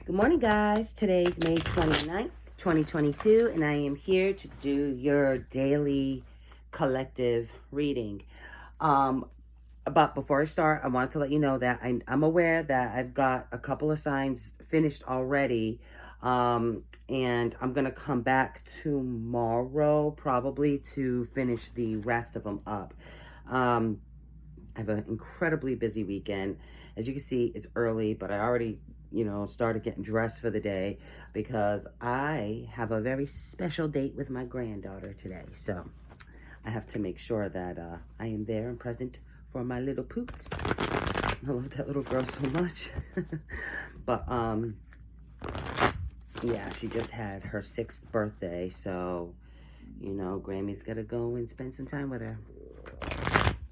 Good morning, guys. Today's May 29th, 2022, and I am here to do your daily collective reading. But before I start, I wanted to let you know that I'm aware that I've got a couple of signs finished already, and I'm going to come back tomorrow probably to finish the rest of them up. I have an incredibly busy weekend. As you can see, it's early, but I already, started getting dressed for the day because I have a very special date with my granddaughter today. So I have to make sure that I am there and present for my little poops. I love that little girl so much. But, yeah, she just had her 6th birthday. So, Grammy's got to go and spend some time with her.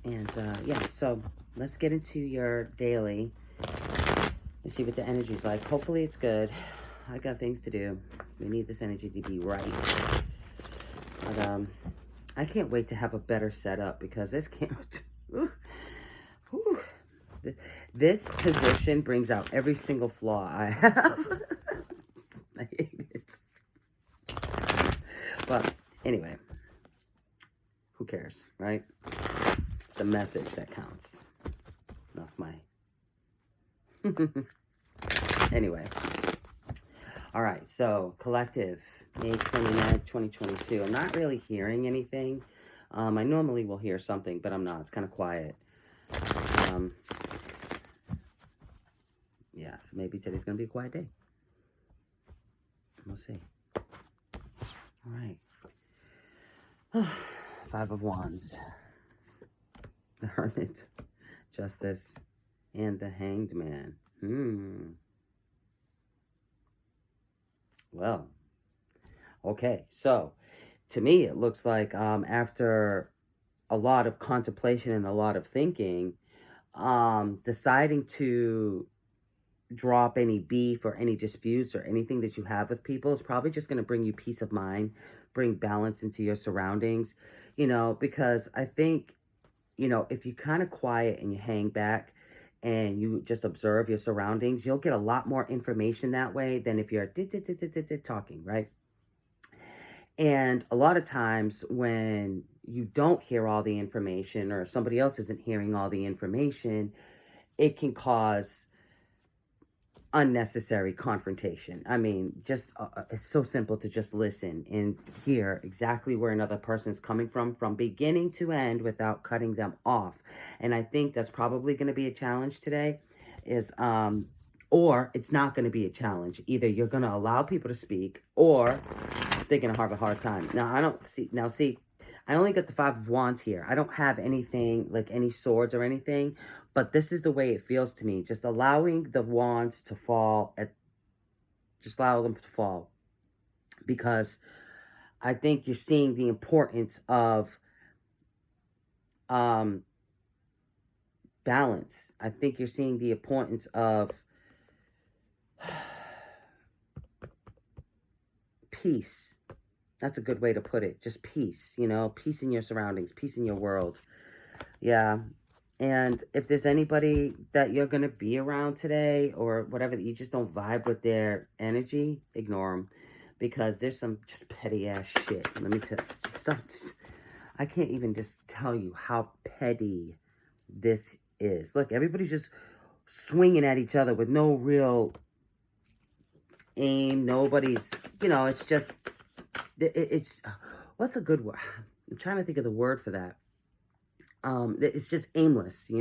And, yeah, so let's get into your daily and see what the energy's like. Hopefully it's good. I got things to do. We need this energy to be right. But, I can't wait to have a better setup because this can't... This position brings out every single flaw I have. I hate it. But, anyway. Who cares, right? It's the message that counts. Not my... Anyway. All right, so collective, May 29th, 2022. I'm not really hearing anything. I normally will hear something, but I'm not. It's kind of quiet. Yeah, so maybe today's going to be a quiet day. We'll see. All right. 5 of Wands. The Hermit. Justice. And the Hanged Man. Well, okay, so to me it looks like after a lot of contemplation and a lot of thinking, deciding to drop any beef or any disputes or anything that you have with people is probably just going to bring you peace of mind, bring balance into your surroundings, because I think, if you kind of quiet and you hang back, and you just observe your surroundings, you'll get a lot more information that way than if you're talking, right? And a lot of times when you don't hear all the information or somebody else isn't hearing all the information, it can cause unnecessary confrontation. I mean, just it's so simple to just listen and hear exactly where another person's coming from beginning to end without cutting them off. And I think that's probably going to be a challenge today is or it's not going to be a challenge. Either you're going to allow people to speak or they're going to have a hard time. I only got the 5 of Wands here. I don't have anything, like any swords or anything, but this is the way it feels to me. Just allowing the wands to fall, just allow them to fall. Because I think you're seeing the importance of balance. I think you're seeing the importance of peace. That's a good way to put it. Just peace, peace in your surroundings, peace in your world. Yeah. And if there's anybody that you're going to be around today or whatever, that you just don't vibe with their energy, ignore them. Because there's some just petty ass shit. Let me tell you, stuff. I can't even just tell you how petty this is. Look, everybody's just swinging at each other with no real aim. Nobody's, it's just... It's what's a good word? I'm trying to think of the word for that. It's just aimless,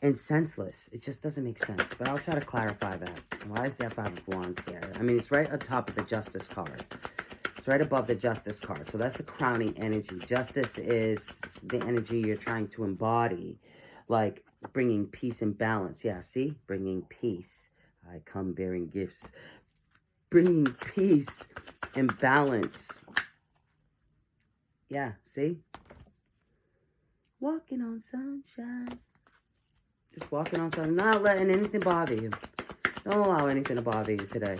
and senseless. It just doesn't make sense. But I'll try to clarify that. Why is that 5 of Wands there? I mean, it's right on top of the Justice card. It's right above the Justice card. So that's the crowning energy. Justice is the energy you're trying to embody, like bringing peace and balance. Yeah, see, bringing peace. I come bearing gifts. Bringing peace and balance. Yeah, see? Walking on sunshine. Just walking on sunshine. Not letting anything bother you. Don't allow anything to bother you today.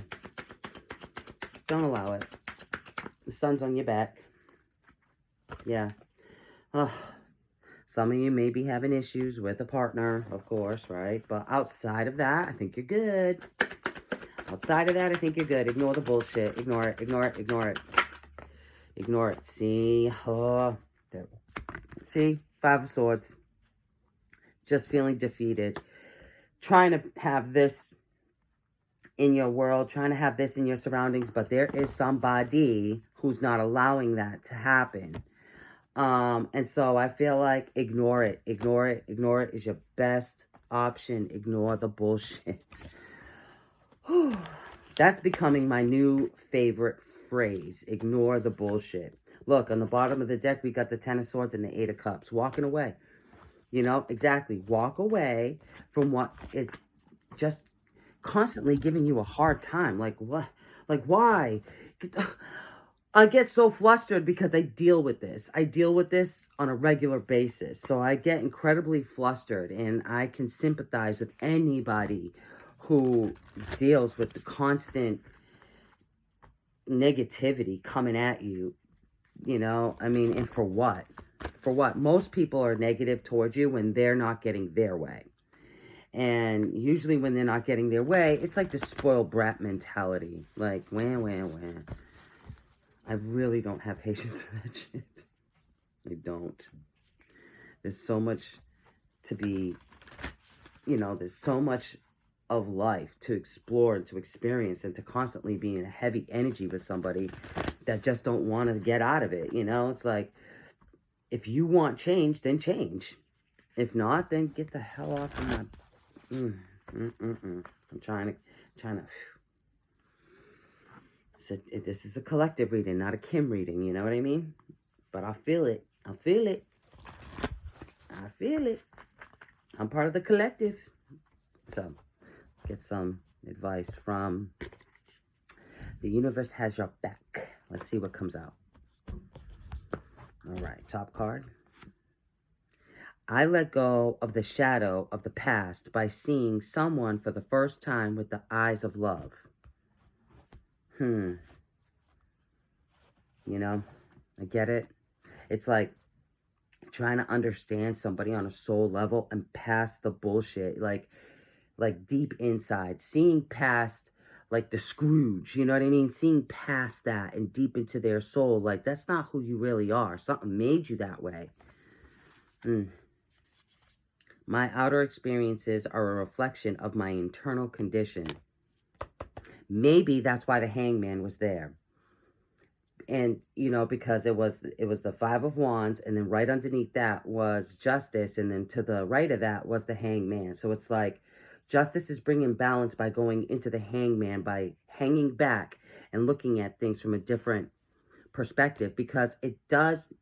Don't allow it. The sun's on your back. Yeah. Some of you may be having issues with a partner, of course, right? But outside of that, I think you're good. Outside of that, I think you're good. Ignore the bullshit. Ignore it. Ignore it. Ignore it. Ignore it. See? Oh, there. See? Five of Swords. Just feeling defeated. Trying to have this in your world. Trying to have this in your surroundings. But there is somebody who's not allowing that to happen. And so I feel like ignore it. Ignore it. Ignore it is your best option. Ignore the bullshit. That's becoming my new favorite phrase. Ignore the bullshit. Look, on the bottom of the deck, we got the Ten of Swords and the Eight of Cups. Walking away. You know, exactly. Walk away from what is just constantly giving you a hard time. Like, what? Like, why? I get so flustered because I deal with this. I deal with this on a regular basis. So I get incredibly flustered, and I can sympathize with anybody who deals with the constant negativity coming at you, you know? I mean, and for what? For what? Most people are negative towards you when they're not getting their way. And usually when they're not getting their way, it's like the spoiled brat mentality. Like, wah, wah, wah. I really don't have patience for that shit. I don't. There's so much to be, you know, there's so much of life to explore and to experience, and to constantly be in a heavy energy with somebody that just don't want to get out of it. You know, it's like, if you want change, then change. If not, then get the hell off of my... I'm trying to... So this is a collective reading, not a Kim reading, you know what I mean? But I feel it. I feel it. I feel it. I'm part of the collective. So, let's get some advice from the universe has your back. Let's see what comes out. All right, top card. I let go of the shadow of the past by seeing someone for the first time with the eyes of love. You know, I get it. It's like trying to understand somebody on a soul level and past the bullshit. Like deep inside. Seeing past, like the Scrooge, you know what I mean? Seeing past that and deep into their soul. Like, that's not who you really are. Something made you that way. My outer experiences are a reflection of my internal condition. Maybe that's why the Hangman was there. And, you know, because it was the Five of Wands, and then right underneath that was Justice, and then to the right of that was the Hangman. So it's like Justice is bringing balance by going into the Hangman, by hanging back and looking at things from a different perspective, because it does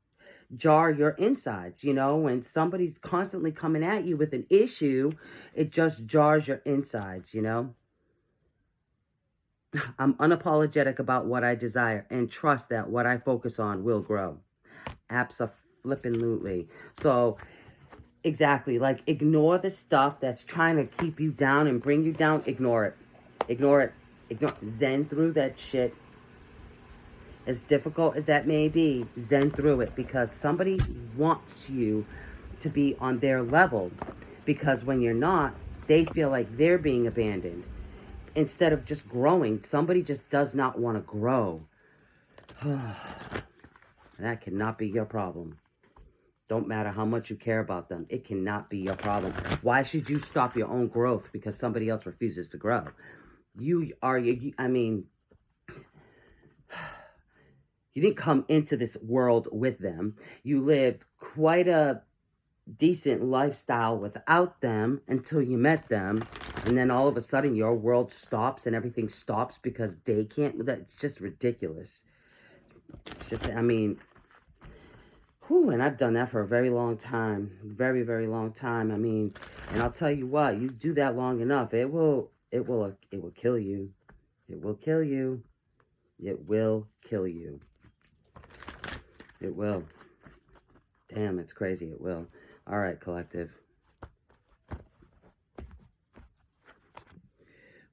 jar your insides. You know, when somebody's constantly coming at you with an issue, it just jars your insides, you know. I'm unapologetic about what I desire and trust that what I focus on will grow. Abso-flippin-lutely. So, exactly, like, ignore the stuff that's trying to keep you down and bring you down. Ignore it. Ignore it. Ignore it. Zen through that shit. As difficult as that may be, zen through it, because somebody wants you to be on their level. Because when you're not, they feel like they're being abandoned. Instead of just growing, somebody just does not want to grow. That cannot be your problem. Don't matter how much you care about them. It cannot be your problem. Why should you stop your own growth because somebody else refuses to grow? I mean, you didn't come into this world with them. You lived quite a decent lifestyle without them until you met them, and then all of a sudden your world stops and everything stops because they can't. That's just ridiculous. It's just, I mean, and I've done that for a very long time. Very, very long time. I mean, and I'll tell you what, you do that long enough, it will kill you. It will kill you. It will kill you. It will. Damn, it's crazy. It will. All right, collective.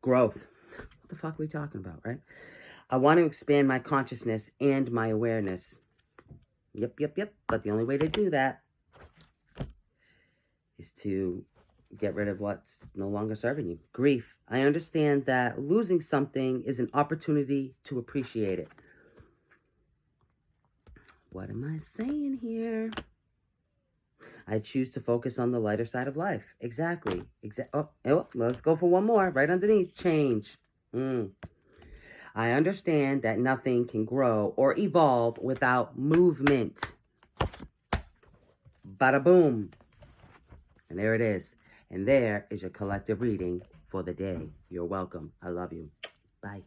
Growth. What the fuck are we talking about, right? I want to expand my consciousness and my awareness. Yep. But the only way to do that is to Get rid of what's no longer serving you. Grief. I understand that losing something is an opportunity to appreciate it. What am I saying here? I choose to focus on the lighter side of life. Exactly. Oh, let's go for one more. Right underneath. Change. I understand that nothing can grow or evolve without movement. Bada boom. And there it is. And there is your collective reading for the day. You're welcome. I love you. Bye.